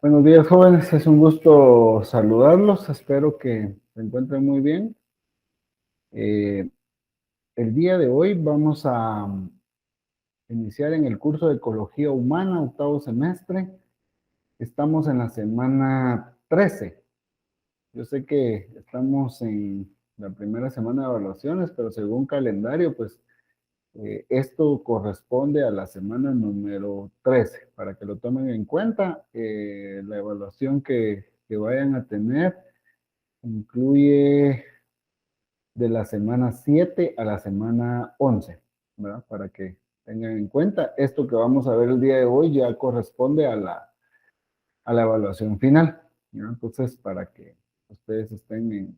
Buenos días, jóvenes. Es un gusto saludarlos. Espero que se encuentren muy bien. Eh, el día de hoy vamos a iniciar en el curso de Ecología Humana, octavo semestre. Estamos en la semana 13. Yo sé que estamos en la primera semana de evaluaciones, pero según calendario, pues esto corresponde a la semana número 13. Para que lo tomen en cuenta, la evaluación que vayan a tener incluye de la semana 7 a la semana 11, ¿verdad? Para que tengan en cuenta, esto que vamos a ver el día de hoy ya corresponde a la evaluación final, ¿no? Entonces, para que ustedes estén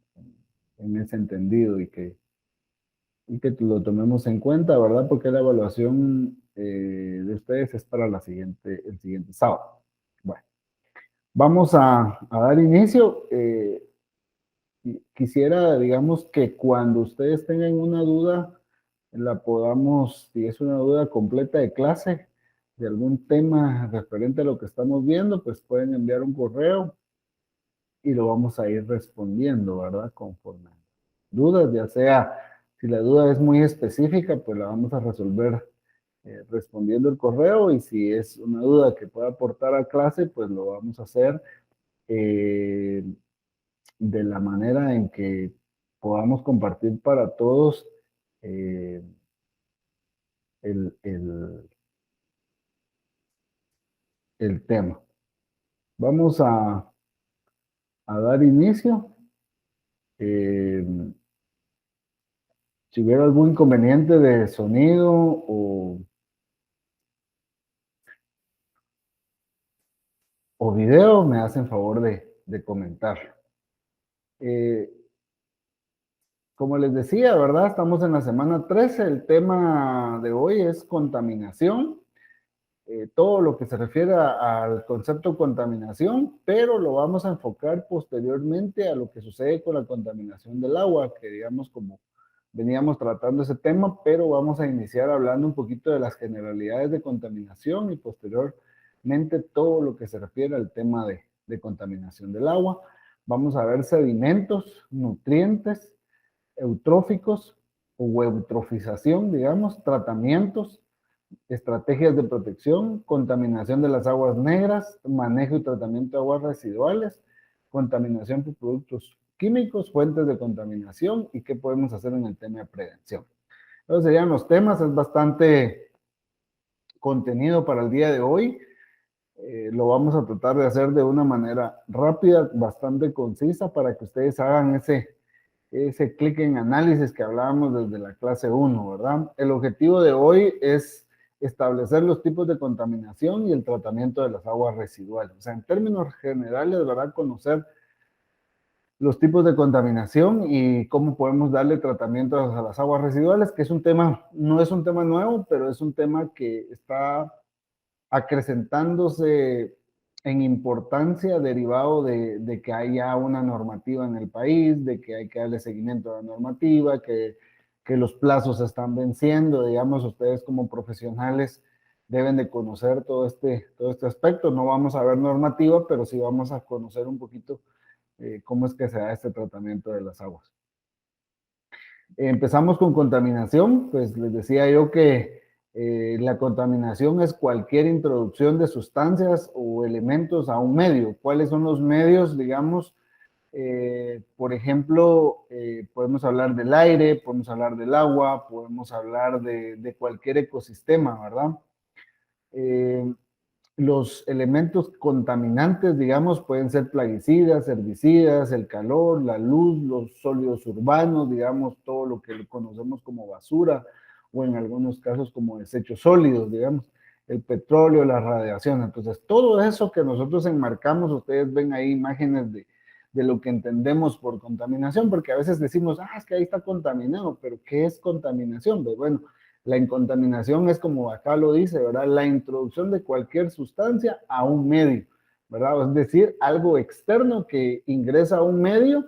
en ese entendido y que lo tomemos en cuenta, ¿verdad? Porque la evaluación de ustedes es para el siguiente sábado. Bueno, vamos a dar inicio. Quisiera, digamos, que cuando ustedes tengan una duda, la podamos, si es una duda completa de clase, de algún tema referente a lo que estamos viendo, pues pueden enviar un correo y lo vamos a ir respondiendo, ¿verdad? Conforme dudas, ya sea, si la duda es muy específica, pues la vamos a resolver respondiendo el correo, y si es una duda que pueda aportar a clase, pues lo vamos a hacer eh, de la manera en que podamos compartir para todos eh, el, el- el tema. Vamos a dar inicio. Eh, si hubiera algún inconveniente de sonido o video, me hacen favor de comentar. Eh, Como les decía, ¿verdad? Estamos en la semana 13. El tema de hoy es contaminación. Todo lo que se refiere al concepto contaminación, pero lo vamos a enfocar posteriormente a lo que sucede con la contaminación del agua, que digamos como veníamos tratando ese tema, pero vamos a iniciar hablando un poquito de las generalidades de contaminación y posteriormente todo lo que se refiere al tema de contaminación del agua. Vamos a ver sedimentos, nutrientes, eutróficos o eutrofización, digamos, tratamientos, estrategias de protección, contaminación de las aguas negras, manejo y tratamiento de aguas residuales, contaminación por productos químicos, fuentes de contaminación y qué podemos hacer en el tema de prevención. Esos serían los temas. Es bastante contenido para el día de hoy. Lo vamos a tratar de hacer de una manera rápida, bastante concisa, para que ustedes hagan ese clic en análisis que hablábamos desde la clase 1, ¿verdad? El objetivo de hoy es establecer los tipos de contaminación y el tratamiento de las aguas residuales. O sea, en términos generales, ¿verdad? Conocer los tipos de contaminación y cómo podemos darle tratamiento a las aguas residuales, que es un tema, no es un tema nuevo, pero es un tema que está acrecentándose en importancia derivado de que haya una normativa en el país, de que hay que darle seguimiento a la normativa, que los plazos se están venciendo. Digamos, ustedes como profesionales deben de conocer todo este aspecto. No vamos a ver normativa, pero sí vamos a conocer un poquito cómo es que se da este tratamiento de las aguas. Empezamos con contaminación. Pues les decía yo que la contaminación es cualquier introducción de sustancias o elementos a un medio. ¿Cuáles son los medios? Digamos, por ejemplo, podemos hablar del aire, podemos hablar del agua, podemos hablar de cualquier ecosistema, ¿verdad? Eh, los elementos contaminantes, digamos, pueden ser plaguicidas, herbicidas, el calor, la luz, los sólidos urbanos, digamos, todo lo que conocemos como basura o en algunos casos como desechos sólidos, digamos, el petróleo, la radiación. Entonces, todo eso que nosotros enmarcamos, ustedes ven ahí imágenes de lo que entendemos por contaminación, porque a veces decimos, es que ahí está contaminado, pero ¿qué es contaminación? Pues bueno, la contaminación es, como acá lo dice, ¿verdad? La introducción de cualquier sustancia a un medio, ¿verdad? Es decir, algo externo que ingresa a un medio,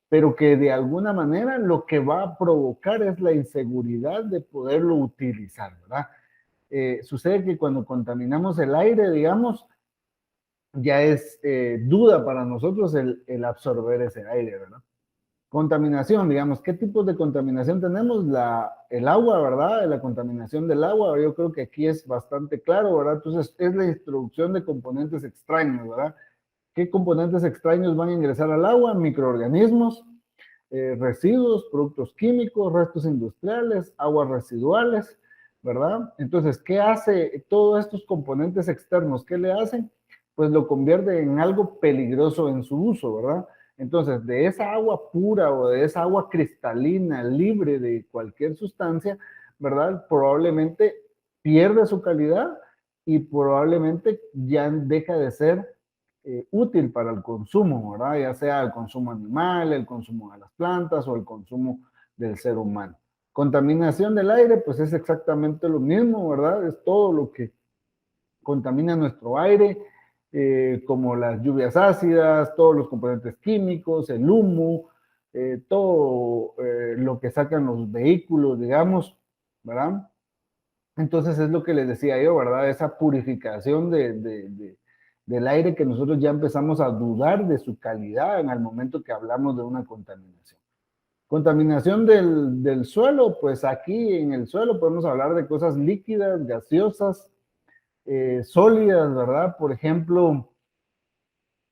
pero que de alguna manera lo que va a provocar es la inseguridad de poderlo utilizar, ¿verdad? Sucede que cuando contaminamos el aire, digamos, ya es duda para nosotros el absorber ese aire, ¿verdad? Contaminación, digamos, ¿qué tipos de contaminación tenemos? El agua, ¿verdad? La contaminación del agua, yo creo que aquí es bastante claro, ¿verdad? Entonces, es la introducción de componentes extraños, ¿verdad? ¿Qué componentes extraños van a ingresar al agua? Microorganismos, residuos, productos químicos, restos industriales, aguas residuales, ¿verdad? Entonces, ¿qué hace todos estos componentes externos? ¿Qué le hacen? Pues lo convierte en algo peligroso en su uso, ¿verdad? Entonces, de esa agua pura o de esa agua cristalina, libre de cualquier sustancia, ¿verdad? Probablemente pierde su calidad y probablemente ya deja de ser útil para el consumo, ¿verdad? Ya sea el consumo animal, el consumo de las plantas o el consumo del ser humano. Contaminación del aire, pues es exactamente lo mismo, ¿verdad? Es todo lo que contamina nuestro aire, como las lluvias ácidas, todos los componentes químicos, el humo, todo lo que sacan los vehículos, digamos, ¿verdad? Entonces es lo que les decía yo, ¿verdad? Esa purificación del aire que nosotros ya empezamos a dudar de su calidad en el momento que hablamos de una contaminación. Contaminación del suelo, pues aquí en el suelo podemos hablar de cosas líquidas, gaseosas, sólidas, ¿verdad? Por ejemplo,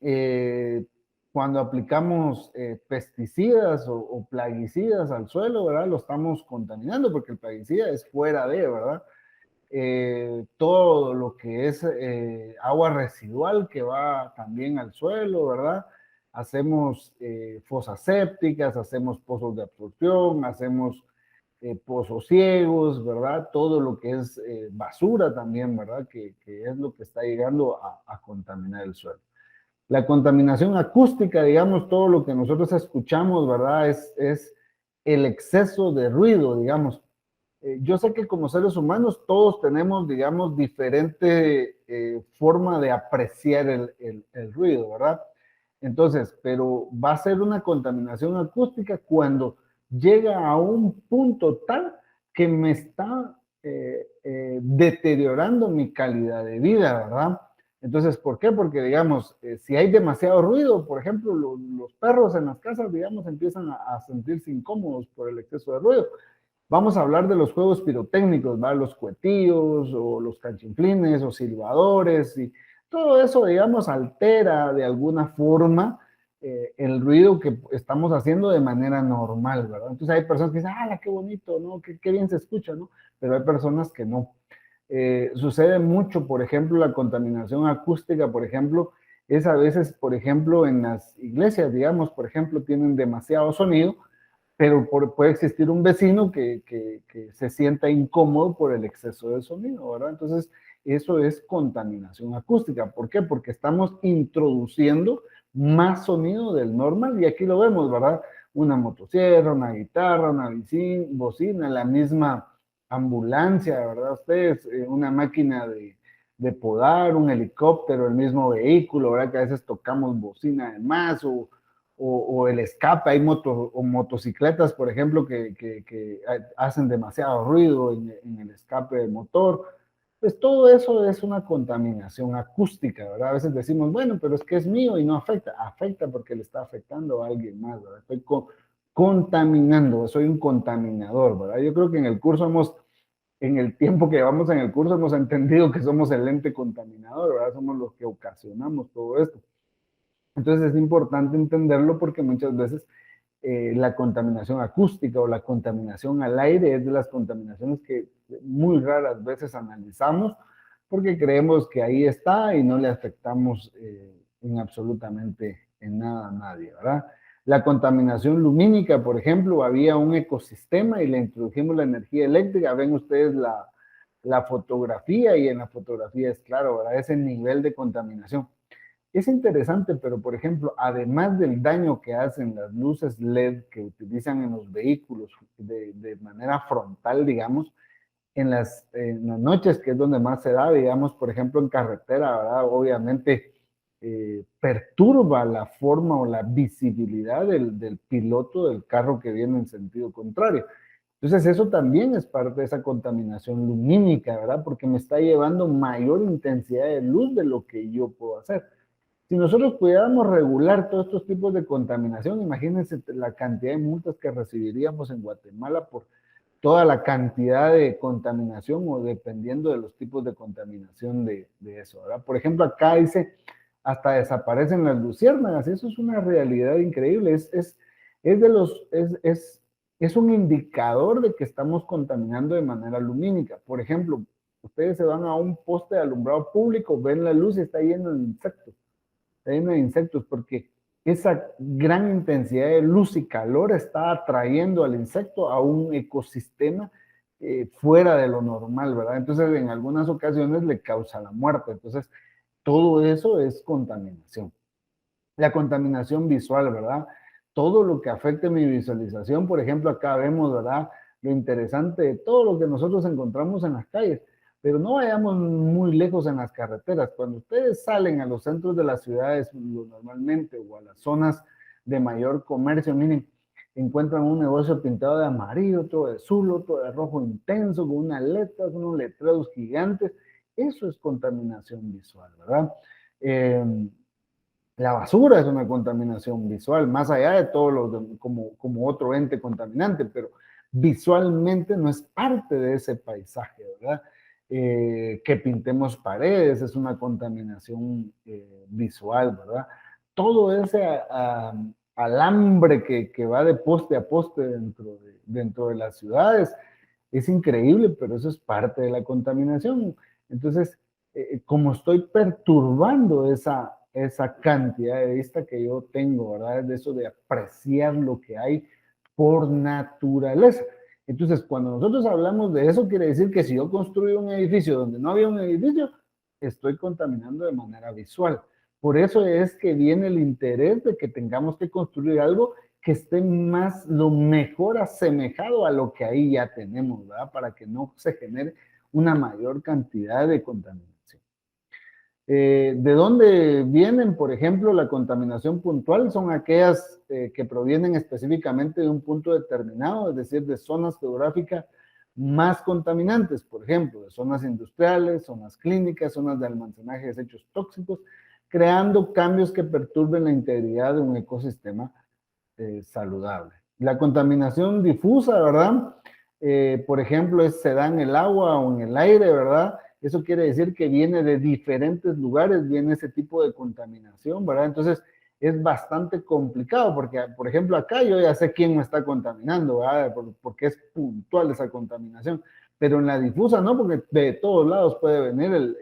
eh, cuando aplicamos pesticidas o plaguicidas al suelo, ¿verdad? Lo estamos contaminando porque el plaguicida es fuera de, ¿verdad? Todo lo que es agua residual que va también al suelo, ¿verdad? Hacemos fosas sépticas, hacemos pozos de absorción, hacemos pozos ciegos, ¿verdad? Todo lo que es basura también, ¿verdad? Que es lo que está llegando a contaminar el suelo. La contaminación acústica, digamos, todo lo que nosotros escuchamos, ¿verdad? Es el exceso de ruido, digamos. Yo sé que como seres humanos todos tenemos, digamos, diferente forma de apreciar el ruido, ¿verdad? Entonces, pero va a ser una contaminación acústica cuando llega a un punto tal que me está deteriorando mi calidad de vida, ¿verdad? Entonces, ¿por qué? Porque, digamos, si hay demasiado ruido, por ejemplo, los perros en las casas, digamos, empiezan a sentirse incómodos por el exceso de ruido. Vamos a hablar de los juegos pirotécnicos, ¿va? Los cuetillos o los canchinflines o silbadores y todo eso, digamos, altera de alguna forma el ruido que estamos haciendo de manera normal, ¿verdad? Entonces hay personas que dicen, ¡ah, qué bonito, ¿no? Qué bien se escucha, ¿no? Pero hay personas que no. Sucede mucho, por ejemplo, la contaminación acústica, por ejemplo, es a veces, por ejemplo, en las iglesias, digamos, por ejemplo, tienen demasiado sonido, pero puede existir un vecino que se sienta incómodo por el exceso de sonido, ¿verdad? Entonces, eso es contaminación acústica. ¿Por qué? Porque estamos introduciendo más sonido del normal y aquí lo vemos, ¿verdad? Una motosierra, una guitarra, una bocina, la misma ambulancia, ¿verdad? Ustedes, una máquina de podar, un helicóptero, el mismo vehículo, ¿verdad? Que a veces tocamos bocina además o el escape, hay o motocicletas, por ejemplo, que hacen demasiado ruido en el escape del motor. Pues todo eso es una contaminación acústica, ¿verdad? A veces decimos, bueno, pero es que es mío y no afecta. Afecta porque le está afectando a alguien más, ¿verdad? Estoy contaminando, soy un contaminador, ¿verdad? Yo creo que en el curso en el tiempo que llevamos en el curso hemos entendido que somos el ente contaminador, ¿verdad? Somos los que ocasionamos todo esto. Entonces es importante entenderlo porque muchas veces la contaminación acústica o la contaminación al aire es de las contaminaciones que muy raras veces analizamos porque creemos que ahí está y no le afectamos en absolutamente en nada a nadie, ¿verdad? La contaminación lumínica, por ejemplo, había un ecosistema y le introdujimos la energía eléctrica. Ven ustedes la fotografía y en la fotografía es claro, ¿verdad? Ese nivel de contaminación. Es interesante, pero por ejemplo, además del daño que hacen las luces LED que utilizan en los vehículos de manera frontal, digamos, en las noches, que es donde más se da, digamos, por ejemplo, en carretera, ¿verdad? Obviamente perturba la forma o la visibilidad del piloto del carro que viene en sentido contrario. Entonces, eso también es parte de esa contaminación lumínica, ¿verdad? Porque me está llevando mayor intensidad de luz de lo que yo puedo hacer. Si nosotros pudiéramos regular todos estos tipos de contaminación, imagínense la cantidad de multas que recibiríamos en Guatemala por toda la cantidad de contaminación o dependiendo de los tipos de contaminación de eso, ¿verdad? Por ejemplo, acá dice, hasta desaparecen las luciérnagas, eso es una realidad increíble, es un indicador de que estamos contaminando de manera lumínica. Por ejemplo, ustedes se van a un poste de alumbrado público, ven la luz y está lleno de insectos, porque esa gran intensidad de luz y calor está atrayendo al insecto a un ecosistema fuera de lo normal, ¿verdad? Entonces, en algunas ocasiones le causa la muerte. Entonces, todo eso es contaminación. La contaminación visual, ¿verdad? Todo lo que afecte mi visualización, por ejemplo, acá vemos, ¿verdad? Lo interesante de todo lo que nosotros encontramos en las calles, pero no vayamos muy lejos en las carreteras. Cuando ustedes salen a los centros de las ciudades normalmente o a las zonas de mayor comercio, miren, encuentran un negocio pintado de amarillo, otro de azul, otro de rojo intenso, con unas letras, unos letreros gigantes. Eso es contaminación visual, ¿verdad? La basura es una contaminación visual, más allá de todo como otro ente contaminante, pero visualmente no es parte de ese paisaje, ¿verdad? Que pintemos paredes es una contaminación visual, ¿verdad? Todo ese alambre que va de poste a poste dentro de las ciudades es increíble, pero eso es parte de la contaminación. Entonces, como estoy perturbando esa cantidad de vista que yo tengo, ¿verdad? De eso de apreciar lo que hay por naturaleza. Entonces, cuando nosotros hablamos de eso, quiere decir que si yo construyo un edificio donde no había un edificio, estoy contaminando de manera visual. Por eso es que viene el interés de que tengamos que construir algo que esté más, lo mejor asemejado a lo que ahí ya tenemos, ¿verdad? Para que no se genere una mayor cantidad de contaminación. ¿De dónde vienen, por ejemplo, la contaminación puntual? Son aquellas que provienen específicamente de un punto determinado, es decir, de zonas geográficas más contaminantes, por ejemplo, de zonas industriales, zonas clínicas, zonas de almacenaje de desechos tóxicos, creando cambios que perturben la integridad de un ecosistema saludable. La contaminación difusa, ¿verdad? Por ejemplo, se da en el agua o en el aire, ¿verdad? Eso quiere decir que viene de diferentes lugares, viene ese tipo de contaminación, ¿verdad? Entonces, es bastante complicado porque, por ejemplo, acá yo ya sé quién me está contaminando, ¿verdad? Porque es puntual esa contaminación, pero en la difusa no, porque de todos lados puede venir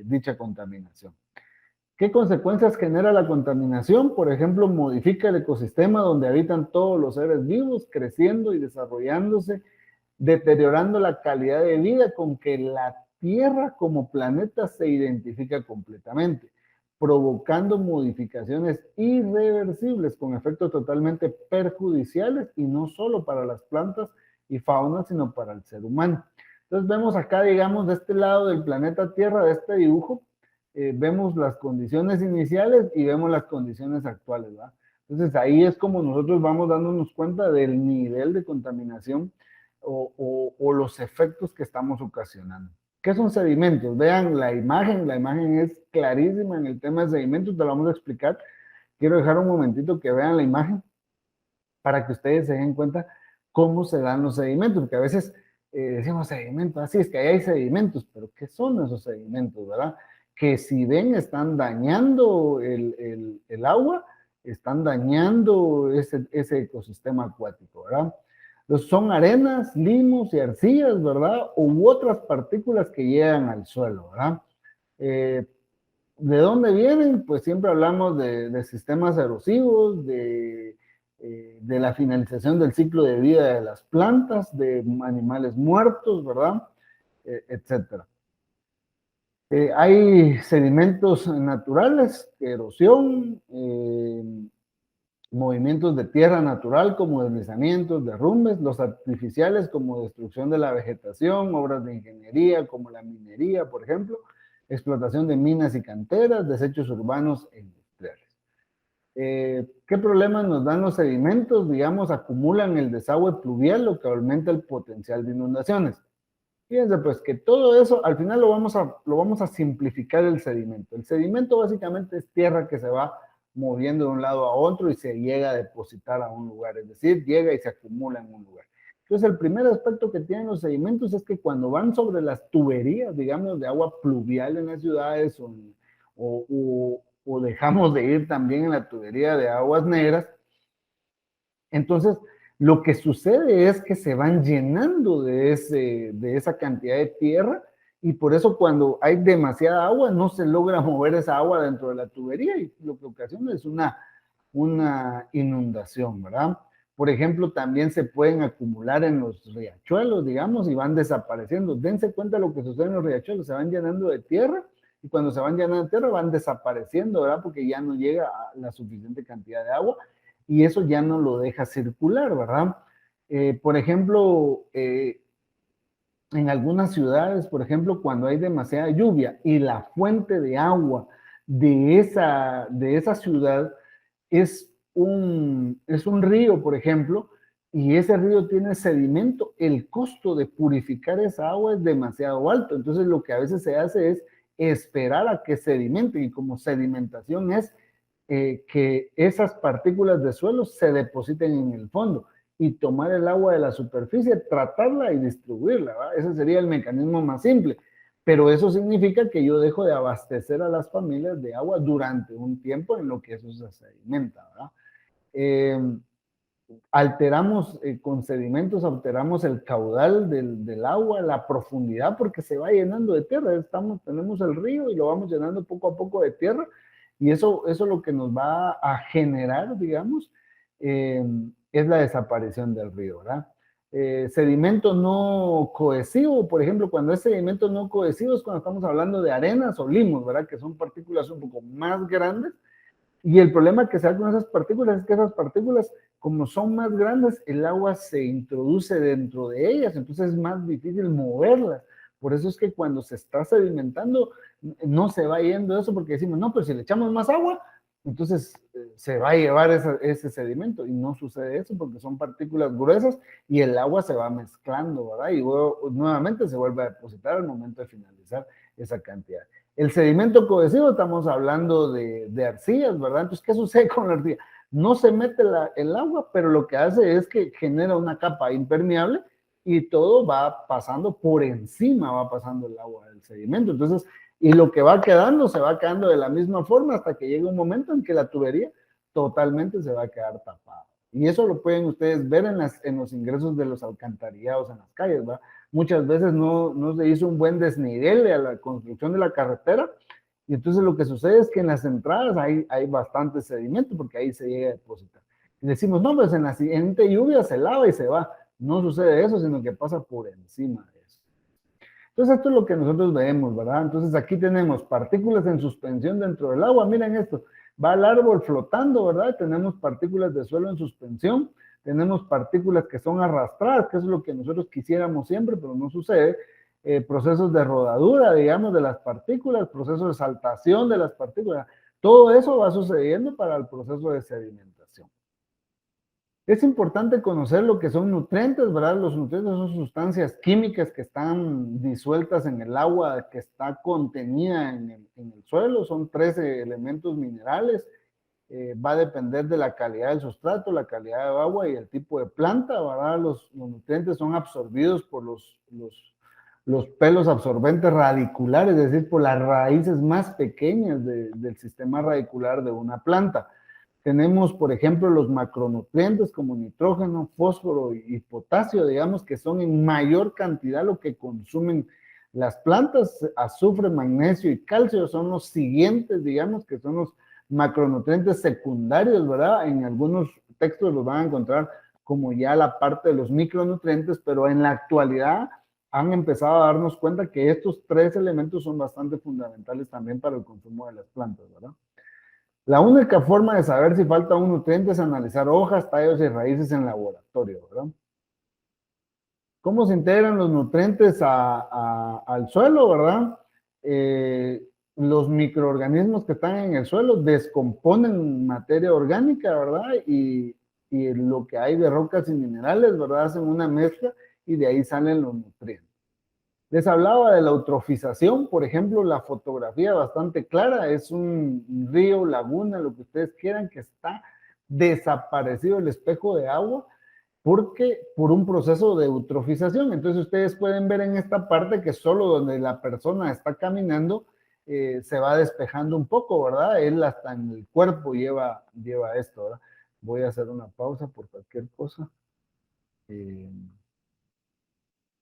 dicha contaminación. ¿Qué consecuencias genera la contaminación? Por ejemplo, modifica el ecosistema donde habitan todos los seres vivos, creciendo y desarrollándose, deteriorando la calidad de vida con que la Tierra como planeta se identifica completamente, provocando modificaciones irreversibles con efectos totalmente perjudiciales y no solo para las plantas y fauna, sino para el ser humano. Entonces vemos acá, digamos, de este lado del planeta Tierra, de este dibujo, vemos las condiciones iniciales y vemos las condiciones actuales, ¿verdad? Entonces ahí es como nosotros vamos dándonos cuenta del nivel de contaminación o los efectos que estamos ocasionando. ¿Qué son sedimentos? Vean la imagen es clarísima en el tema de sedimentos, te lo vamos a explicar. Quiero dejar un momentito que vean la imagen para que ustedes se den cuenta cómo se dan los sedimentos, porque a veces decimos sedimentos, así es que ahí hay sedimentos, pero ¿qué son esos sedimentos, verdad? Que si ven están dañando el agua, están dañando ese ecosistema acuático, ¿verdad? Entonces, son arenas, limos y arcillas, ¿verdad? U otras partículas que llegan al suelo, ¿verdad? Eh, ¿De dónde vienen? Pues siempre hablamos de sistemas erosivos, de la finalización del ciclo de vida de las plantas, de animales muertos, ¿verdad? Etcétera. Hay sedimentos naturales, erosión, movimientos de tierra natural como deslizamientos, derrumbes, los artificiales como destrucción de la vegetación, obras de ingeniería como la minería, por ejemplo, explotación de minas y canteras, desechos urbanos e industriales. ¿Qué problemas nos dan los sedimentos? Digamos, acumulan el desagüe pluvial, lo que aumenta el potencial de inundaciones. Fíjense pues que todo eso al final lo vamos a simplificar el sedimento. El sedimento básicamente es tierra que se va moviendo de un lado a otro y se llega a depositar a un lugar, es decir, llega y se acumula en un lugar. Entonces el primer aspecto que tienen los sedimentos es que cuando van sobre las tuberías, digamos, de agua pluvial en las ciudades o dejamos de ir también en la tubería de aguas negras, entonces, lo que sucede es que se van llenando de esa cantidad de tierra y por eso cuando hay demasiada agua no se logra mover esa agua dentro de la tubería y lo que ocasiona es una inundación, ¿verdad? Por ejemplo, también se pueden acumular en los riachuelos, digamos, y van desapareciendo. Dense cuenta de lo que sucede en los riachuelos, se van llenando de tierra y cuando se van llenando de tierra van desapareciendo, ¿verdad? Porque ya no llega a la suficiente cantidad de agua y eso ya no lo deja circular, ¿verdad? Por ejemplo, en algunas ciudades, por ejemplo, cuando hay demasiada lluvia y la fuente de agua de esa ciudad es un río, por ejemplo, y ese río tiene sedimento, el costo de purificar esa agua es demasiado alto. Entonces lo que a veces se hace es esperar a que sedimente y como sedimentación es que esas partículas de suelo se depositen en el fondo y tomar el agua de la superficie, tratarla y distribuirla, ¿verdad? Ese sería el mecanismo más simple. Pero eso significa que yo dejo de abastecer a las familias de agua durante un tiempo en lo que eso se sedimenta, ¿verdad? Eh, Alteramos con sedimentos, alteramos el caudal del agua, la profundidad, porque se va llenando de tierra. Tenemos el río y lo vamos llenando poco a poco de tierra, y eso lo que nos va a generar, digamos, es la desaparición del río, ¿verdad? Sedimento no cohesivo, por ejemplo, cuando es sedimento no cohesivo es cuando estamos hablando de arenas o limos, ¿verdad? Que son partículas un poco más grandes y el problema que se da con esas partículas es que esas partículas, como son más grandes, el agua se introduce dentro de ellas, entonces es más difícil moverlas. Por eso es que cuando se está sedimentando, no se va yendo eso porque decimos, no, pero si le echamos más agua, entonces se va a llevar ese sedimento. Y no sucede eso porque son partículas gruesas y el agua se va mezclando, ¿verdad? Y luego nuevamente se vuelve a depositar al momento de finalizar esa cantidad. El sedimento cohesivo, estamos hablando de arcillas, ¿verdad? Entonces, ¿qué sucede con la arcilla? No se mete el agua, pero lo que hace es que genera una capa impermeable y todo va pasando por encima, va pasando el agua del sedimento. Entonces, y lo que va quedando, se va quedando de la misma forma hasta que llega un momento en que la tubería totalmente se va a quedar tapada. Y eso lo pueden ustedes ver en los ingresos de los alcantarillados en las calles, ¿verdad? Muchas veces no se hizo un buen desnivel a la construcción de la carretera y entonces lo que sucede es que en las entradas hay bastante sedimento porque ahí se llega a depositar. Y decimos, no, pues en la siguiente lluvia se lava y se va. No sucede eso, sino que pasa por encima de eso. Entonces esto es lo que nosotros vemos, ¿verdad? Entonces aquí tenemos partículas en suspensión dentro del agua. Miren esto, va el árbol flotando, ¿verdad? Tenemos partículas de suelo en suspensión, tenemos partículas que son arrastradas, que es lo que nosotros quisiéramos siempre, pero no sucede. Procesos de rodadura, digamos, de las partículas, procesos de saltación de las partículas. Todo eso va sucediendo para el proceso de sedimentación. Es importante conocer lo que son nutrientes, ¿verdad? Los nutrientes son sustancias químicas que están disueltas en el agua, que está contenida en el suelo. Son 13 elementos minerales. Va a depender de la calidad del sustrato, la calidad de agua y el tipo de planta, ¿verdad? Los nutrientes son absorbidos por los pelos absorbentes radiculares, es decir, por las raíces más pequeñas del sistema radicular de una planta. Tenemos, por ejemplo, los macronutrientes como nitrógeno, fósforo y potasio, digamos, que son en mayor cantidad lo que consumen las plantas. Azufre, magnesio y calcio son los siguientes, digamos, que son los macronutrientes secundarios, ¿verdad? En algunos textos los van a encontrar como ya la parte de los micronutrientes, pero en la actualidad han empezado a darnos cuenta que estos tres elementos son bastante fundamentales también para el consumo de las plantas, ¿verdad? La única forma de saber si falta un nutriente es analizar hojas, tallos y raíces en laboratorio, ¿verdad? ¿Cómo se integran los nutrientes al suelo, verdad? Los microorganismos que están en el suelo descomponen materia orgánica, ¿verdad? Y lo que hay de rocas y minerales, ¿verdad? Hacen una mezcla y de ahí salen los nutrientes. Les hablaba de la eutrofización, por ejemplo, la fotografía bastante clara, es un río, laguna, lo que ustedes quieran, que está desaparecido el espejo de agua, porque por un proceso de eutrofización. Entonces ustedes pueden ver en esta parte que solo donde la persona está caminando se va despejando un poco, ¿verdad? Él hasta en el cuerpo lleva esto, ¿verdad? Voy a hacer una pausa por cualquier cosa. Eh,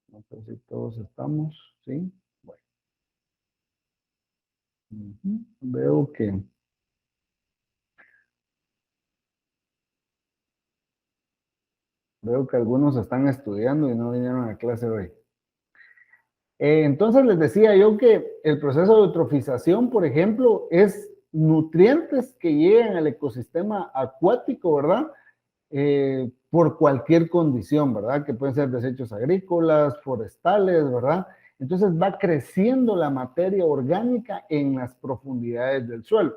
no sé si todos estamos, ¿sí? Bueno, veo que algunos están estudiando y no vinieron a clase hoy. Entonces les decía yo que el proceso de eutrofización, por ejemplo, es nutrientes que llegan al ecosistema acuático, ¿verdad? Por cualquier condición, ¿verdad? Que pueden ser desechos agrícolas, forestales, ¿verdad? Entonces va creciendo la materia orgánica en las profundidades del suelo.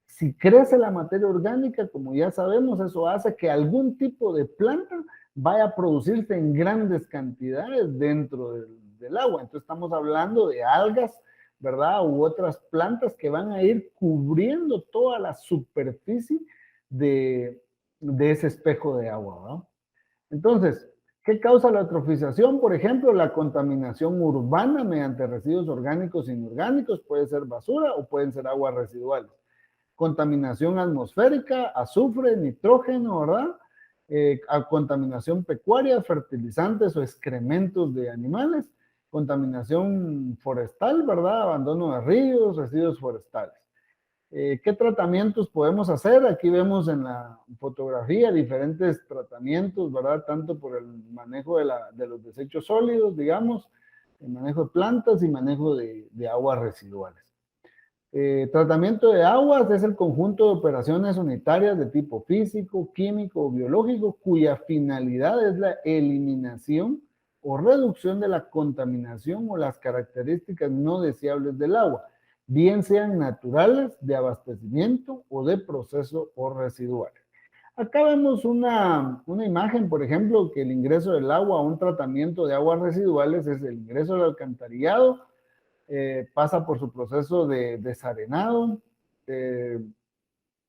Si crece la materia orgánica, como ya sabemos, eso hace que algún tipo de planta vaya a producirse en grandes cantidades dentro del agua. Entonces estamos hablando de algas, ¿verdad? U otras plantas que van a ir cubriendo toda la superficie de, de ese espejo de agua, ¿verdad? Entonces, ¿qué causa la eutrofización? Por ejemplo, la contaminación urbana mediante residuos orgánicos e inorgánicos, puede ser basura o pueden ser aguas residuales. Contaminación atmosférica, azufre, nitrógeno, ¿verdad? Contaminación pecuaria, fertilizantes o excrementos de animales, contaminación forestal, ¿verdad? Abandono de ríos, residuos forestales. ¿Qué tratamientos podemos hacer? Aquí vemos en la fotografía diferentes tratamientos, ¿verdad? Tanto por el manejo de los desechos sólidos, digamos, el manejo de plantas y manejo de aguas residuales. Tratamiento de aguas es el conjunto de operaciones unitarias de tipo físico, químico o biológico cuya finalidad es la eliminación o reducción de la contaminación o las características no deseables del agua, bien sean naturales, de abastecimiento o de proceso o residuales. Acá vemos una imagen, por ejemplo, que el ingreso del agua a un tratamiento de aguas residuales es el ingreso del alcantarillado, pasa por su proceso de desarenado,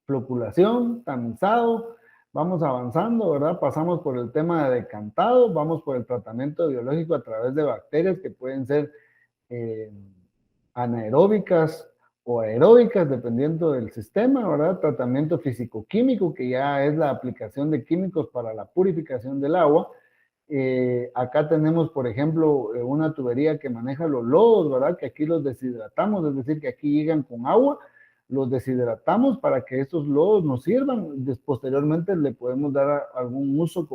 floculación, tamizado, vamos avanzando, ¿verdad? Pasamos por el tema de decantado, vamos por el tratamiento biológico a través de bacterias que pueden ser eh, anaeróbicas o aeróbicas, dependiendo del sistema, ¿verdad? Tratamiento físico-químico, que ya es la aplicación de químicos para la purificación del agua. Acá tenemos, por ejemplo, una tubería que maneja los lodos, ¿verdad? Que aquí los deshidratamos, es decir, que aquí llegan con agua, los deshidratamos para que estos lodos nos sirvan. Posteriormente le podemos dar algún uso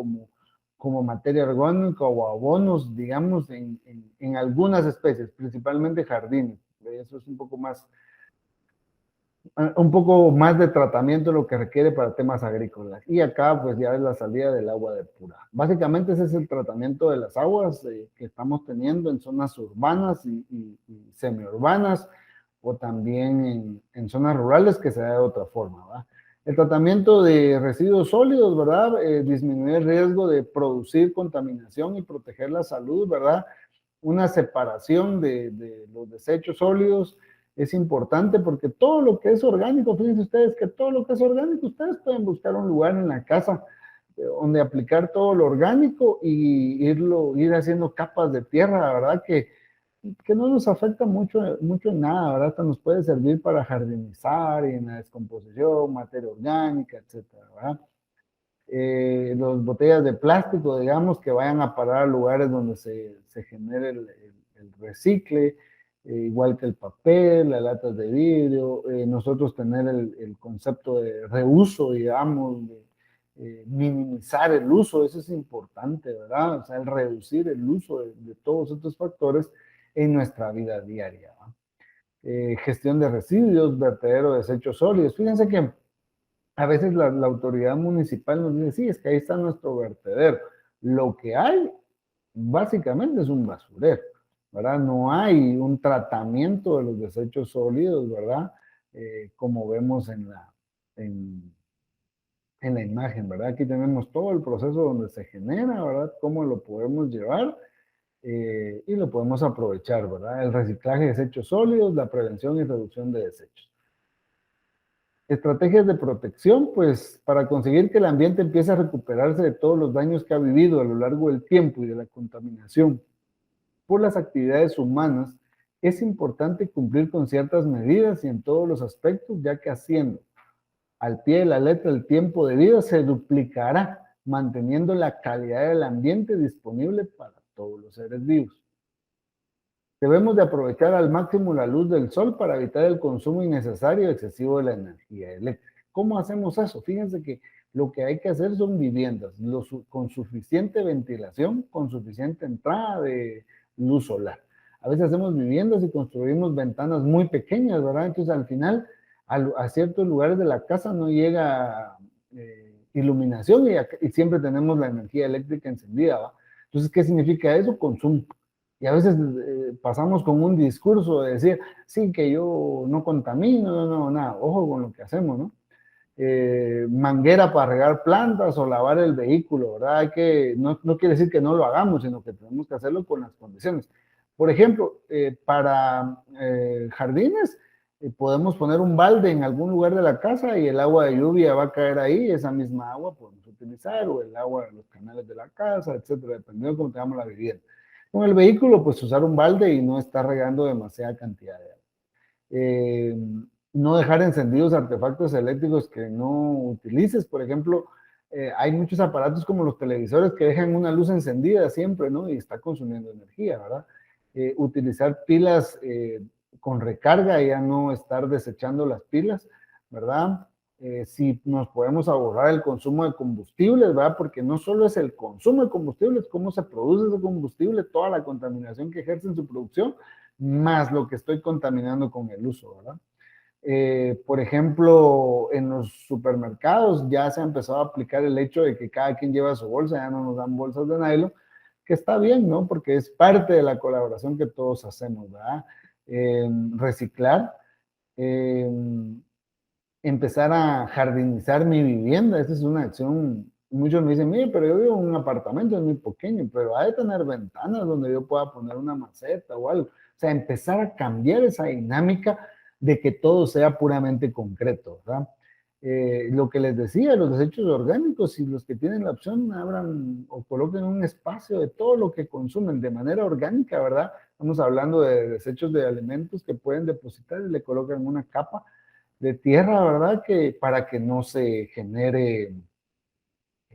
como materia orgánica o abonos, digamos, en algunas especies, principalmente jardines. Eso es un poco más de tratamiento lo que requiere para temas agrícolas. Y acá pues ya es la salida del agua depurada. Básicamente ese es el tratamiento de las aguas que estamos teniendo en zonas urbanas y semiurbanas o también en zonas rurales que se da de otra forma, ¿verdad? El tratamiento de residuos sólidos, ¿verdad? Disminuir el riesgo de producir contaminación y proteger la salud, ¿verdad? Una separación de los desechos sólidos es importante porque todo lo que es orgánico, fíjense ustedes que todo lo que es orgánico, ustedes pueden buscar un lugar en la casa donde aplicar todo lo orgánico y ir haciendo capas de tierra, ¿verdad? Que no nos afecta mucho en nada, ¿verdad? Hasta nos puede servir para jardinizar y en la descomposición, materia orgánica, etcétera, ¿verdad? Las botellas de plástico, digamos, que vayan a parar a lugares donde se genere el recicle, igual que el papel, las latas de vidrio, nosotros tener el concepto de reuso, digamos, de minimizar el uso, eso es importante, ¿verdad? O sea, el reducir el uso de todos estos factores en nuestra vida diaria, ¿verdad? Gestión de residuos, vertedero de desechos sólidos. Fíjense que a veces la autoridad municipal nos dice, sí, es que ahí está nuestro vertedero. Lo que hay básicamente es un basurero, ¿verdad? No hay un tratamiento de los desechos sólidos, ¿verdad? Como vemos en, en la imagen, ¿verdad? Aquí tenemos todo el proceso donde se genera, ¿verdad? Cómo lo podemos llevar. y lo podemos aprovechar, ¿verdad? El reciclaje de desechos sólidos, la prevención y reducción de desechos. Estrategias de protección, pues para conseguir que el ambiente empiece a recuperarse de todos los daños que ha vivido a lo largo del tiempo y de la contaminación por las actividades humanas, es importante cumplir con ciertas medidas y en todos los aspectos, ya que haciendo al pie de la letra el tiempo de vida se duplicará, manteniendo la calidad del ambiente disponible para todos los seres vivos. Debemos de aprovechar al máximo la luz del sol para evitar el consumo innecesario y excesivo de la energía eléctrica. ¿Cómo hacemos eso? Fíjense que lo que hay que hacer son viviendas con suficiente ventilación, con suficiente entrada de luz solar. A veces hacemos viviendas y construimos ventanas muy pequeñas, ¿verdad? Entonces al final a ciertos lugares de la casa no llega iluminación y siempre tenemos la energía eléctrica encendida, ¿va? Entonces, ¿qué significa eso? Consumo. Y a veces pasamos con un discurso de decir, sí, que yo no contamino, no, nada, ojo con lo que hacemos, ¿no? Manguera para regar plantas o lavar el vehículo, ¿verdad? No quiere decir que no lo hagamos, sino que tenemos que hacerlo con las condiciones. Por ejemplo, para jardines, podemos poner un balde en algún lugar de la casa y el agua de lluvia va a caer ahí, esa misma agua podemos utilizar, o el agua de los canales de la casa, etcétera, dependiendo de cómo tengamos la vivienda. Con el vehículo, pues usar un balde y no estar regando demasiada cantidad de agua. No dejar encendidos artefactos eléctricos que no utilices. Por ejemplo, hay muchos aparatos como los televisores que dejan una luz encendida siempre, ¿no? Y está consumiendo energía, ¿verdad? Utilizar pilas con recarga, ya no estar desechando las pilas, ¿verdad? Si nos podemos ahorrar el consumo de combustibles, ¿verdad? Porque no solo es el consumo de combustibles, cómo se produce ese combustible, toda la contaminación que ejerce en su producción, más lo que estoy contaminando con el uso, ¿verdad? Por ejemplo, en los supermercados ya se ha empezado a aplicar el hecho de que cada quien lleva su bolsa, ya no nos dan bolsas de nylon, que está bien, ¿no? Porque es parte de la colaboración que todos hacemos, ¿verdad? Reciclar, eh, empezar a jardinizar mi vivienda, esa es una acción. Muchos me dicen, mire, pero yo vivo en un apartamento, es muy pequeño, pero ha de tener ventanas donde yo pueda poner una maceta o algo. O sea, empezar a cambiar esa dinámica de que todo sea puramente concreto, ¿verdad? Lo que les decía, los desechos orgánicos, si los que tienen la opción abran o coloquen un espacio de todo lo que consumen de manera orgánica, ¿verdad? Estamos hablando de desechos de alimentos que pueden depositar y le colocan una capa de tierra, ¿verdad? Que para que no se genere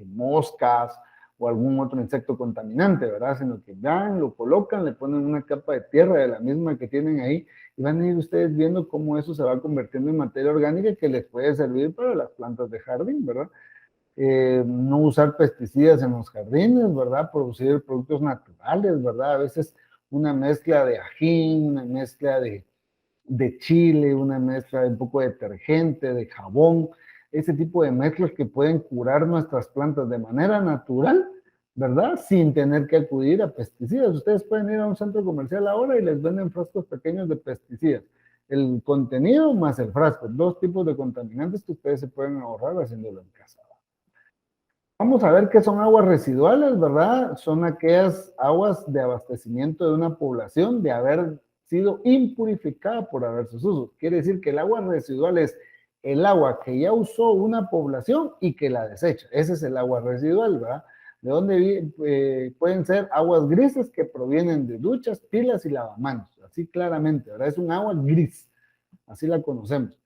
moscas o algún otro insecto contaminante, ¿verdad? Sino que van, lo colocan, le ponen una capa de tierra de la misma que tienen ahí y van a ir ustedes viendo cómo eso se va convirtiendo en materia orgánica que les puede servir para las plantas de jardín, ¿verdad? No usar pesticidas en los jardines, ¿verdad? Producir productos naturales, ¿verdad? A veces una mezcla de ají, una mezcla de chile, una mezcla de un poco de detergente, de jabón, ese tipo de mezclas que pueden curar nuestras plantas de manera natural, ¿verdad? Sin tener que acudir a pesticidas. Ustedes pueden ir a un centro comercial ahora y les venden frascos pequeños de pesticidas. El contenido más el frasco, dos tipos de contaminantes que ustedes se pueden ahorrar haciéndolo en casa. Vamos a ver qué son aguas residuales, ¿verdad? Son aquellas aguas de abastecimiento de una población de haber sido impurificada por diversos usos. Quiere decir que el agua residual es el agua que ya usó una población y que la desecha. Ese es el agua residual, ¿verdad? De donde pueden ser aguas grises que provienen de duchas, pilas y lavamanos. Así claramente, ¿verdad? Es un agua gris. Así la conocemos.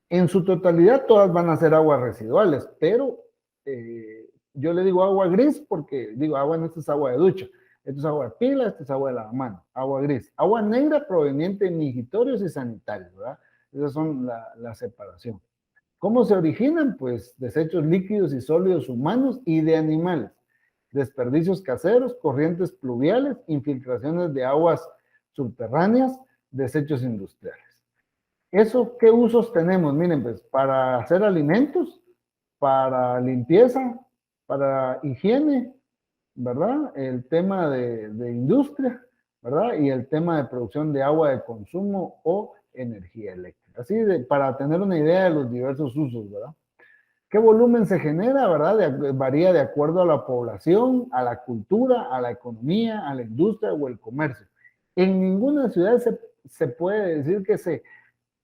En su totalidad todas van a ser aguas residuales, pero yo le digo agua gris porque digo, agua no, esto es agua de ducha, esto es agua de pila, esto es agua de lavamanos, agua gris. Agua negra proveniente de migitorios y sanitarios, ¿verdad? Esas son la separación. ¿Cómo se originan? Pues desechos líquidos y sólidos humanos y de animales, desperdicios caseros, corrientes pluviales, infiltraciones de aguas subterráneas, desechos industriales. ¿Eso qué usos tenemos? Miren, pues para hacer alimentos, para limpieza, para higiene, ¿verdad? El tema de industria, ¿verdad? Y el tema de producción de agua de consumo o energía eléctrica. Así para tener una idea de los diversos usos, ¿verdad? ¿Qué volumen se genera, verdad? Varía de acuerdo a la población, a la cultura, a la economía, a la industria o el comercio. En ninguna ciudad se puede decir que se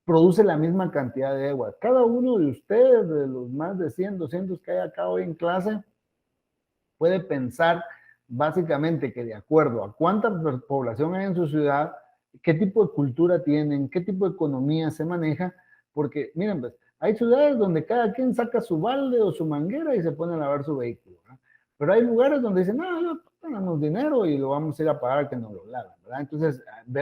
produce la misma cantidad de agua. Cada uno de ustedes, de los más de 100, 200 que hay acá hoy en clase, puede pensar básicamente que de acuerdo a cuánta población hay en su ciudad, qué tipo de cultura tienen, qué tipo de economía se maneja, porque miren, pues, hay ciudades donde cada quien saca su balde o su manguera y se pone a lavar su vehículo, ¿verdad? Pero hay lugares donde dicen, no, tenemos dinero y lo vamos a ir a pagar que nos lo laven, ¿verdad? Entonces,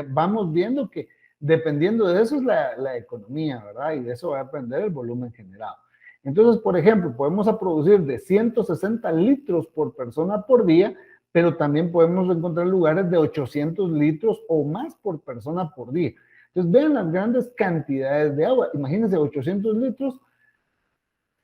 vamos viendo que dependiendo de eso es la economía, ¿verdad? Y de eso va a depender el volumen generado. Entonces, por ejemplo, podemos producir de 160 litros por persona por día, pero también podemos encontrar lugares de 800 litros o más por persona por día. Entonces, vean las grandes cantidades de agua. Imagínense, 800 litros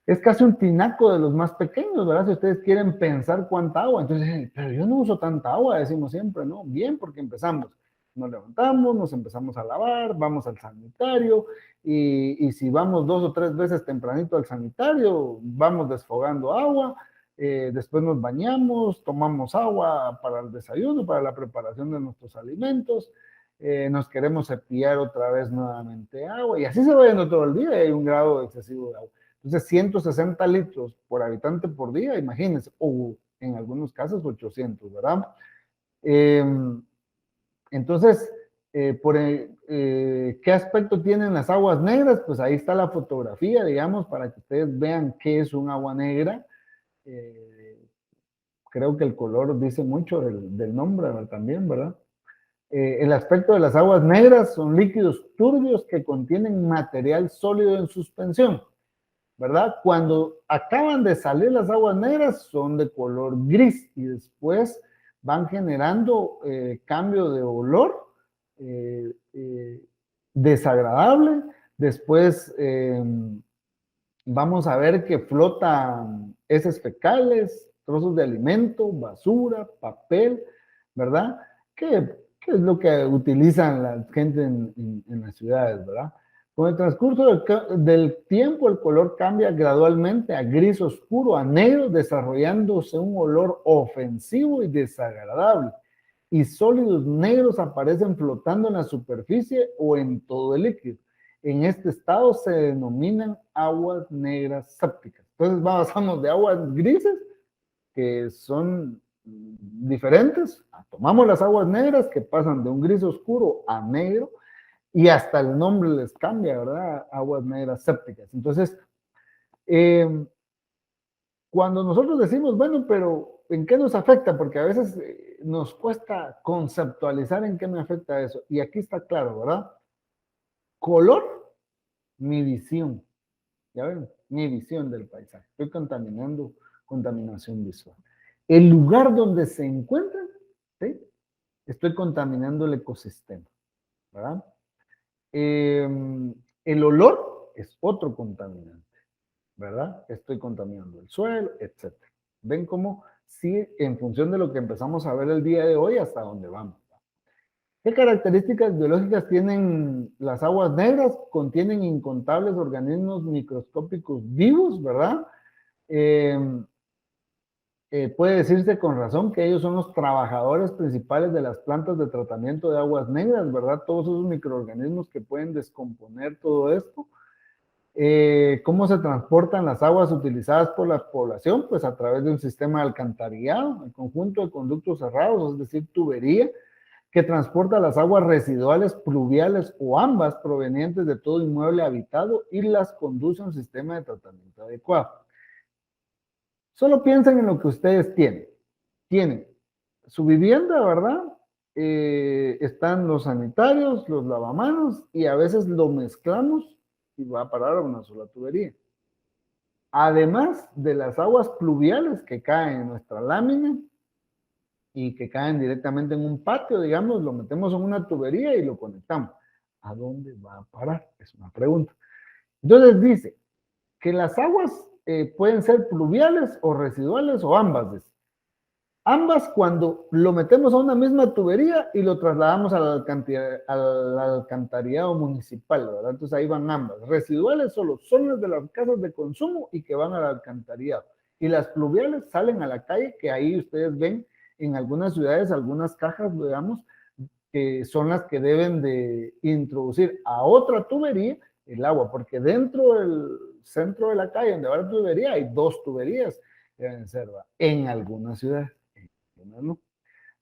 es casi un tinaco de los más pequeños, ¿verdad? Si ustedes quieren pensar cuánta agua. Entonces, pero yo no uso tanta agua, decimos siempre, ¿no? Bien, porque empezamos. Nos levantamos, nos empezamos a lavar, vamos al sanitario y si vamos 2 o 3 veces tempranito al sanitario, vamos desfogando agua, después nos bañamos, tomamos agua para el desayuno, para la preparación de nuestros alimentos, nos queremos cepillar otra vez nuevamente agua y así se va yendo todo el día y hay un grado excesivo de agua. Entonces, 160 litros por habitante por día, imagínense, o en algunos casos 800, ¿verdad? Eh, entonces, ¿qué aspecto tienen las aguas negras? Pues ahí está la fotografía, digamos, para que ustedes vean qué es un agua negra. Creo que el color dice mucho del nombre, ¿verdad? También, ¿verdad? El aspecto de las aguas negras son líquidos turbios que contienen material sólido en suspensión, ¿verdad? Cuando acaban de salir las aguas negras son de color gris y después van generando cambio de olor desagradable. Después vamos a ver que flotan heces fecales, trozos de alimento, basura, papel, ¿verdad? ¿Qué es lo que utilizan la gente en las ciudades, ¿verdad? Con el transcurso del tiempo, el color cambia gradualmente a gris oscuro, a negro, desarrollándose un olor ofensivo y desagradable. Y sólidos negros aparecen flotando en la superficie o en todo el líquido. En este estado se denominan aguas negras sépticas. Entonces pasamos de aguas grises, que son diferentes, tomamos las aguas negras que pasan de un gris oscuro a negro, y hasta el nombre les cambia, ¿verdad? Aguas negras sépticas. Entonces, cuando nosotros decimos, bueno, pero ¿en qué nos afecta? Porque a veces nos cuesta conceptualizar en qué me afecta eso. Y aquí está claro, ¿verdad? Color, mi visión. ¿Ya ven? Mi visión del paisaje. Estoy contaminando, contaminación visual. El lugar donde se encuentran, ¿sí? Estoy contaminando el ecosistema, ¿verdad? El olor es otro contaminante, ¿verdad? Estoy contaminando el suelo, etc. ¿Ven cómo sí, en función de lo que empezamos a ver el día de hoy, hasta dónde vamos? ¿Qué características biológicas tienen las aguas negras? Contienen incontables organismos microscópicos vivos, ¿verdad? Puede decirse con razón que ellos son los trabajadores principales de las plantas de tratamiento de aguas negras, ¿verdad? Todos esos microorganismos que pueden descomponer todo esto. ¿Cómo se transportan las aguas utilizadas por la población? Pues a través de un sistema de alcantarillado, el conjunto de conductos cerrados, es decir, tubería, que transporta las aguas residuales, pluviales o ambas provenientes de todo inmueble habitado y las conduce a un sistema de tratamiento adecuado. Solo piensen en lo que ustedes tienen. Tienen su vivienda, ¿verdad? Están los sanitarios, los lavamanos y a veces lo mezclamos y va a parar a una sola tubería. Además de las aguas pluviales que caen en nuestra lámina y que caen directamente en un patio, digamos, lo metemos en una tubería y lo conectamos. ¿A dónde va a parar? Es una pregunta. Entonces dice que las aguas pueden ser pluviales o residuales o ambas. Ambas cuando lo metemos a una misma tubería y lo trasladamos al alcantarillado municipal, ¿verdad? Entonces ahí van ambas. Residuales solo son las de las casas de consumo y que van al alcantarillado. Y las pluviales salen a la calle, que ahí ustedes ven en algunas ciudades, algunas cajas, digamos, que son las que deben de introducir a otra tubería el agua, porque dentro del centro de la calle donde va la tubería hay dos tuberías que deben ser, ¿verdad? En algunas ciudades. ¿No?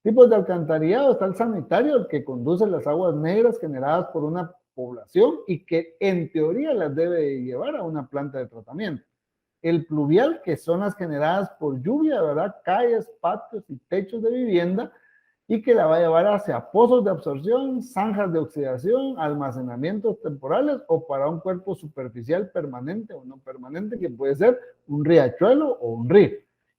Tipos de alcantarillado: está el sanitario, el que conduce las aguas negras generadas por una población y que en teoría las debe llevar a una planta de tratamiento. El pluvial, que son las generadas por lluvia, ¿verdad? Calles, patios y techos de vivienda, y que la va a llevar hacia pozos de absorción, zanjas de oxidación, almacenamientos temporales o para un cuerpo superficial permanente o no permanente, que puede ser un riachuelo o un río.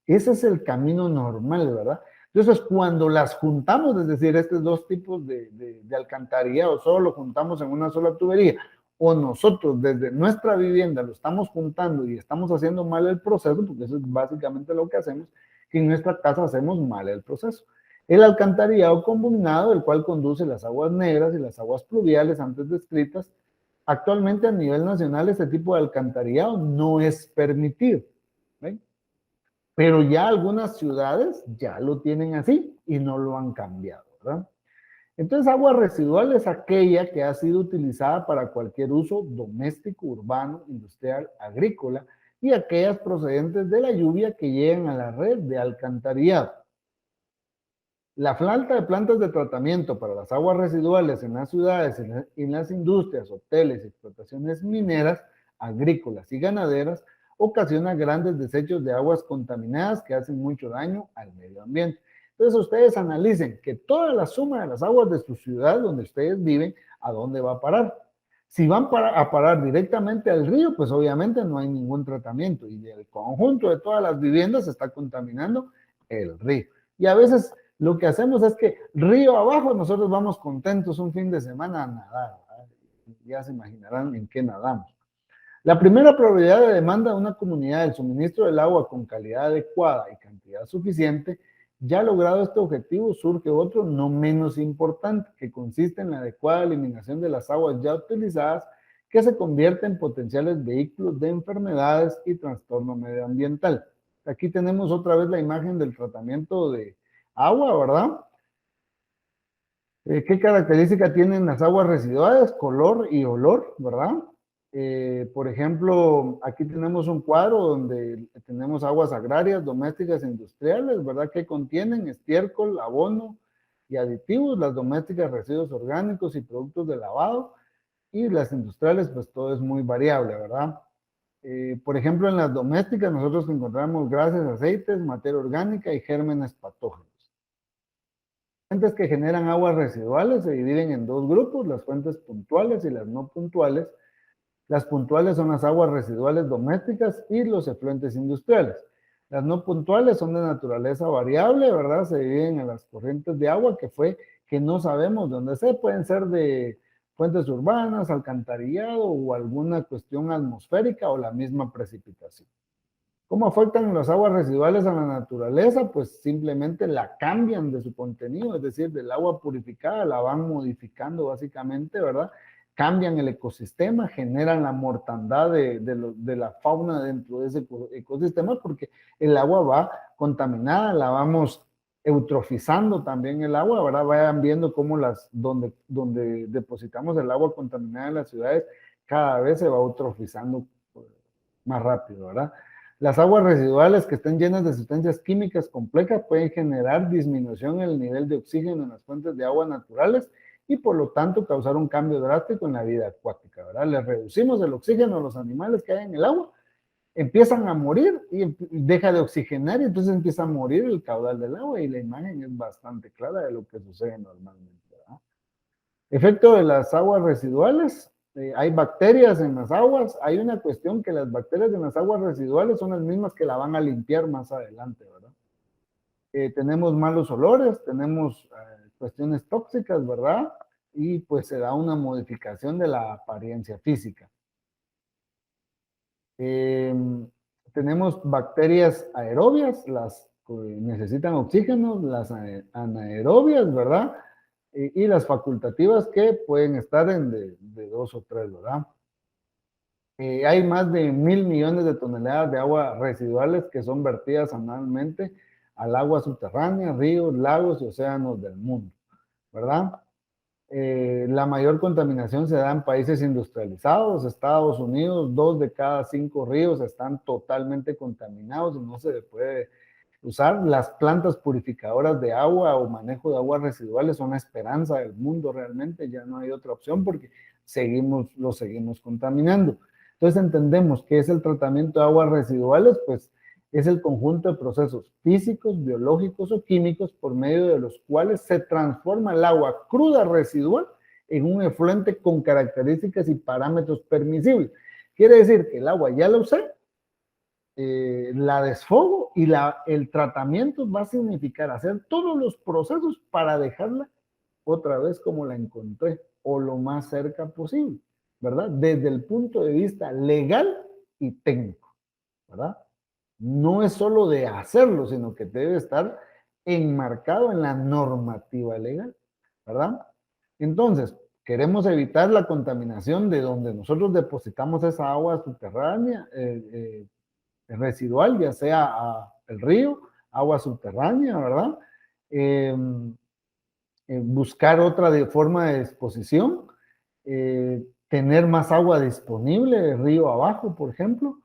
Ese es el camino normal, ¿verdad? Entonces, cuando las juntamos, es decir, estos dos tipos de alcantarillado, solo lo juntamos en una sola tubería, o nosotros desde nuestra vivienda lo estamos juntando y estamos haciendo mal el proceso, porque eso es básicamente lo que hacemos, que en nuestra casa hacemos mal el proceso. El alcantarillado combinado, el cual conduce las aguas negras y las aguas pluviales antes descritas, actualmente a nivel nacional este tipo de alcantarillado no es permitido, ¿ven? Pero ya algunas ciudades ya lo tienen así y no lo han cambiado, ¿verdad? Entonces, agua residual es aquella que ha sido utilizada para cualquier uso doméstico, urbano, industrial, agrícola, y aquellas procedentes de la lluvia que llegan a la red de alcantarillado. La falta de plantas de tratamiento para las aguas residuales en las ciudades, en las industrias, hoteles, explotaciones mineras, agrícolas y ganaderas ocasiona grandes desechos de aguas contaminadas que hacen mucho daño al medio ambiente. Entonces ustedes analicen que toda la suma de las aguas de su ciudad donde ustedes viven, ¿a dónde va a parar? Si van a parar directamente al río, pues obviamente no hay ningún tratamiento y el conjunto de todas las viviendas se está contaminando el río. Y a veces lo que hacemos es que río abajo nosotros vamos contentos un fin de semana a nadar, ¿verdad? Ya se imaginarán en qué nadamos. La primera prioridad de demanda de una comunidad del suministro del agua con calidad adecuada y cantidad suficiente. Ya logrado este objetivo, surge otro no menos importante, que consiste en la adecuada eliminación de las aguas ya utilizadas, que se convierten en potenciales vehículos de enfermedades y trastorno medioambiental. Aquí tenemos otra vez la imagen del tratamiento de agua, ¿verdad? ¿Qué característica tienen las aguas residuales? Color y olor, ¿verdad? Por ejemplo, aquí tenemos un cuadro donde tenemos aguas agrarias, domésticas e industriales, ¿verdad? Que contienen estiércol, abono y aditivos. Las domésticas, residuos orgánicos y productos de lavado. Y las industriales, pues todo es muy variable, ¿verdad? Por ejemplo, en las domésticas nosotros encontramos grasas, aceites, materia orgánica y gérmenes patógenos. Fuentes que generan aguas residuales se dividen en dos grupos: las fuentes puntuales y las no puntuales. Las puntuales son las aguas residuales domésticas y los efluentes industriales. Las no puntuales son de naturaleza variable, ¿verdad? Se dividen en las corrientes de agua, que no sabemos de dónde se, pueden ser de fuentes urbanas, alcantarillado o alguna cuestión atmosférica o la misma precipitación. ¿Cómo afectan las aguas residuales a la naturaleza? Pues simplemente la cambian de su contenido, es decir, del agua purificada la van modificando básicamente, ¿verdad? Cambian el ecosistema, generan la mortandad de la fauna dentro de ese ecosistema, porque el agua va contaminada, la vamos eutrofizando también el agua, ¿verdad? Vayan viendo cómo donde depositamos el agua contaminada en las ciudades, cada vez se va eutrofizando más rápido, ¿verdad? Las aguas residuales que estén llenas de sustancias químicas complejas pueden generar disminución en el nivel de oxígeno en las fuentes de agua naturales y por lo tanto causar un cambio drástico en la vida acuática, ¿verdad? Les reducimos el oxígeno a los animales que hay en el agua, empiezan a morir y deja de oxigenar y entonces empieza a morir el caudal del agua y la imagen es bastante clara de lo que sucede normalmente, ¿verdad? Efecto de las aguas residuales. Hay bacterias en las aguas. Hay una cuestión, que las bacterias en las aguas residuales son las mismas que la van a limpiar más adelante, ¿verdad? Tenemos malos olores, tenemos cuestiones tóxicas, ¿verdad? Y pues se da una modificación de la apariencia física. Tenemos bacterias aerobias, las necesitan oxígeno, las anaerobias, ¿verdad? Y las facultativas que pueden estar en de 2 o 3, ¿verdad? Hay más de 1.000 millones de toneladas de agua residuales que son vertidas anualmente al agua subterránea, ríos, lagos y océanos del mundo, ¿verdad? La mayor contaminación se da en países industrializados. Estados Unidos, 2 de cada 5 ríos están totalmente contaminados y no se puede usar. Las plantas purificadoras de agua o manejo de aguas residuales son la esperanza del mundo realmente. Ya no hay otra opción porque lo seguimos contaminando. Entonces entendemos que es el tratamiento de aguas residuales, pues es el conjunto de procesos físicos, biológicos o químicos por medio de los cuales se transforma el agua cruda residual en un efluente con características y parámetros permisibles. Quiere decir que el agua ya la usé, la desfogo y el tratamiento va a significar hacer todos los procesos para dejarla otra vez como la encontré o lo más cerca posible, ¿verdad? Desde el punto de vista legal y técnico, ¿verdad? No es solo de hacerlo, sino que debe estar enmarcado en la normativa legal, ¿verdad? Entonces, queremos evitar la contaminación de donde nosotros depositamos esa agua subterránea, residual, ya sea el río, agua subterránea, ¿verdad? Eh, Buscar otra forma de disposición, tener más agua disponible, río abajo, por ejemplo.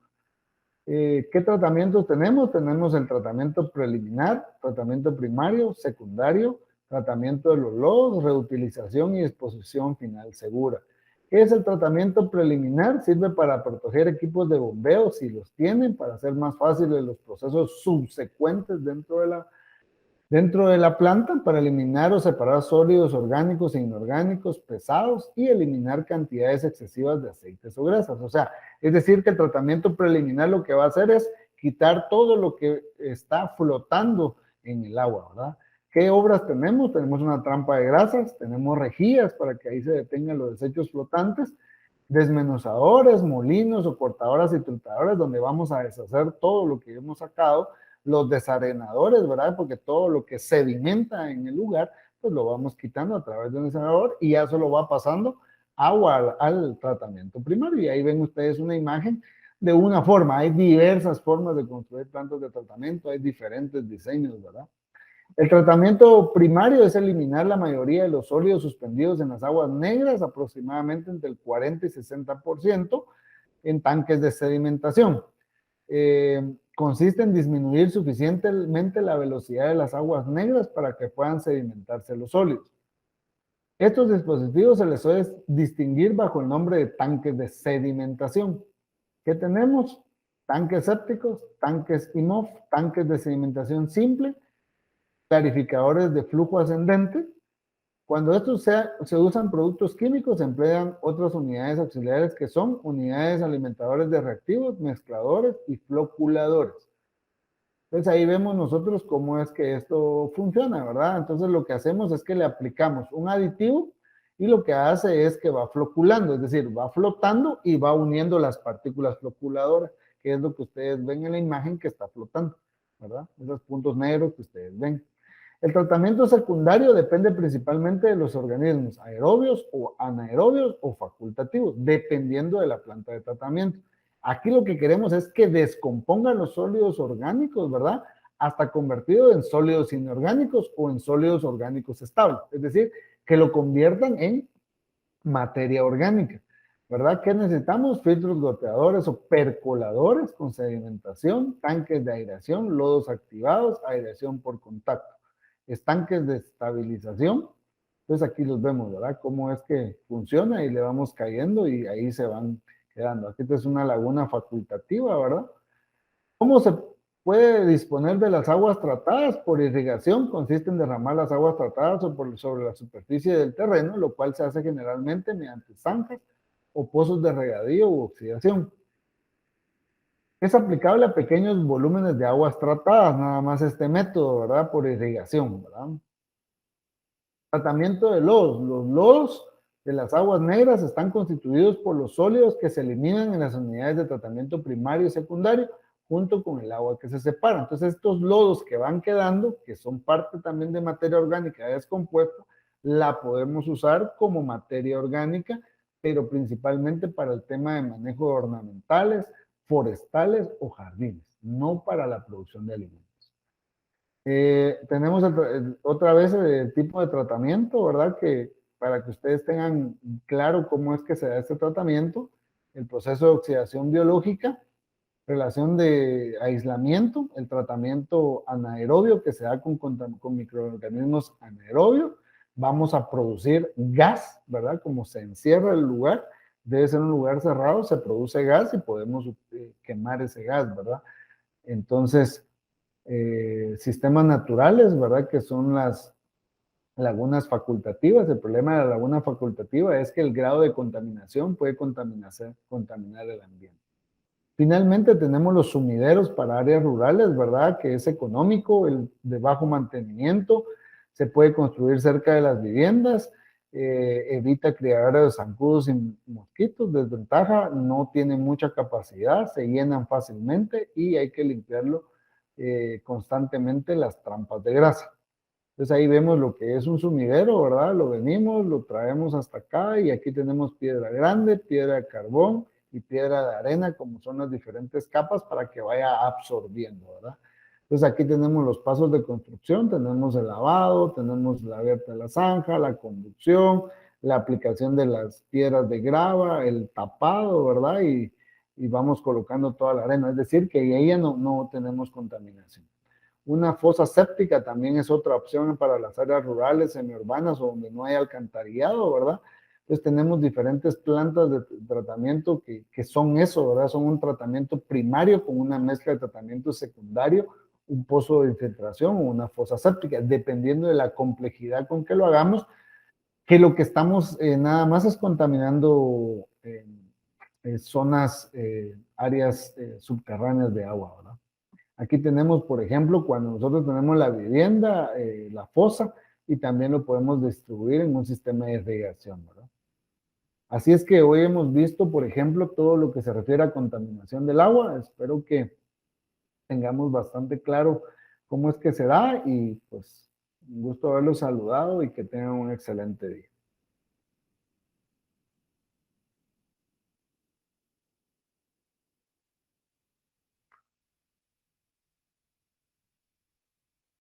¿Qué tratamientos tenemos? Tenemos el tratamiento preliminar, tratamiento primario, secundario, tratamiento de los lodos, reutilización y disposición final segura. ¿Qué es el tratamiento preliminar? Sirve para proteger equipos de bombeo si los tienen, para hacer más fáciles los procesos subsecuentes dentro de la planta, para eliminar o separar sólidos orgánicos e inorgánicos pesados y eliminar cantidades excesivas de aceites o grasas. O sea, es decir, que el tratamiento preliminar lo que va a hacer es quitar todo lo que está flotando en el agua, ¿verdad? ¿Qué obras tenemos? Tenemos una trampa de grasas, tenemos rejillas para que ahí se detengan los desechos flotantes, desmenuzadores, molinos o cortadoras y trutadoras donde vamos a deshacer todo lo que hemos sacado, los desarenadores, ¿verdad? Porque todo lo que sedimenta en el lugar, pues lo vamos quitando a través de un desarenador y ya solo va pasando agua al tratamiento primario. Y ahí ven ustedes una imagen de una forma. Hay diversas formas de construir plantas de tratamiento, hay diferentes diseños, ¿verdad? El tratamiento primario es eliminar la mayoría de los sólidos suspendidos en las aguas negras, aproximadamente entre el 40 y 60% en tanques de sedimentación. Consiste en disminuir suficientemente la velocidad de las aguas negras para que puedan sedimentarse los sólidos. Estos dispositivos se les suele distinguir bajo el nombre de tanques de sedimentación. ¿Qué tenemos? Tanques sépticos, tanques IMOF, tanques de sedimentación simple, clarificadores de flujo ascendente. Cuando estos se usan productos químicos, se emplean otras unidades auxiliares que son unidades alimentadores de reactivos, mezcladores y floculadores. Entonces ahí vemos nosotros cómo es que esto funciona, ¿verdad? Entonces lo que hacemos es que le aplicamos un aditivo y lo que hace es que va floculando, es decir, va flotando y va uniendo las partículas floculadoras, que es lo que ustedes ven en la imagen que está flotando, ¿verdad? Esos puntos negros que ustedes ven. El tratamiento secundario depende principalmente de los organismos aerobios o anaerobios o facultativos, dependiendo de la planta de tratamiento. Aquí lo que queremos es que descompongan los sólidos orgánicos, ¿verdad? Hasta convertidos en sólidos inorgánicos o en sólidos orgánicos estables. Es decir, que lo conviertan en materia orgánica, ¿verdad? ¿Qué necesitamos? Filtros goteadores o percoladores con sedimentación, tanques de aireación, lodos activados, aireación por contacto, estanques de estabilización. Entonces aquí los vemos, ¿verdad? Cómo es que funciona y le vamos cayendo y ahí se van quedando. Aquí es una laguna facultativa, ¿verdad? ¿Cómo se puede disponer de las aguas tratadas? Por irrigación consiste en derramar las aguas tratadas sobre la superficie del terreno, lo cual se hace generalmente mediante zanjas o pozos de regadío u oxidación. Es aplicable a pequeños volúmenes de aguas tratadas, nada más este método, ¿verdad? Por irrigación, ¿verdad? Tratamiento de lodos. Los lodos de las aguas negras están constituidos por los sólidos que se eliminan en las unidades de tratamiento primario y secundario junto con el agua que se separa. Entonces estos lodos que van quedando, que son parte también de materia orgánica descompuesta, la podemos usar como materia orgánica, pero principalmente para el tema de manejo de ornamentales, forestales o jardines, no para la producción de alimentos. Tenemos otra vez el tipo de tratamiento, ¿verdad? Que para que ustedes tengan claro cómo es que se da este tratamiento, el proceso de oxidación biológica, relación de aislamiento, el tratamiento anaerobio que se da con microorganismos anaerobios, vamos a producir gas, ¿verdad? Como se encierra el lugar, debe ser un lugar cerrado, se produce gas y podemos quemar ese gas, ¿verdad? Entonces, sistemas naturales, ¿verdad? Que son las lagunas facultativas. El problema de la laguna facultativa es que el grado de contaminación puede contaminar el ambiente. Finalmente tenemos los sumideros para áreas rurales, ¿verdad? Que es económico, el de bajo mantenimiento, se puede construir cerca de las viviendas, evita criadero de zancudos y mosquitos, desventaja, no tiene mucha capacidad, se llenan fácilmente y hay que limpiarlo constantemente las trampas de grasa. Entonces ahí vemos lo que es un sumidero, ¿verdad? Lo venimos, lo traemos hasta acá y aquí tenemos piedra grande, piedra de carbón y piedra de arena, como son las diferentes capas para que vaya absorbiendo, ¿verdad? Entonces aquí tenemos los pasos de construcción, tenemos el lavado, tenemos la abierta de la zanja, la conducción, la aplicación de las piedras de grava, el tapado, ¿verdad? Y vamos colocando toda la arena, es decir, que ahí ya no tenemos contaminación. Una fosa séptica también es otra opción para las áreas rurales, semiurbanas o donde no hay alcantarillado, ¿verdad? Entonces tenemos diferentes plantas de tratamiento que son eso, ¿verdad? Son un tratamiento primario con una mezcla de tratamiento secundario, un pozo de infiltración o una fosa séptica, dependiendo de la complejidad con que lo hagamos, que lo que estamos nada más es contaminando zonas, áreas subterráneas de agua, ¿verdad? Aquí tenemos, por ejemplo, cuando nosotros tenemos la vivienda, la fosa, y también lo podemos distribuir en un sistema de irrigación, ¿verdad? Así es que hoy hemos visto, por ejemplo, todo lo que se refiere a contaminación del agua. Espero que tengamos bastante claro cómo es que se da y pues un gusto haberlos saludado y que tengan un excelente día.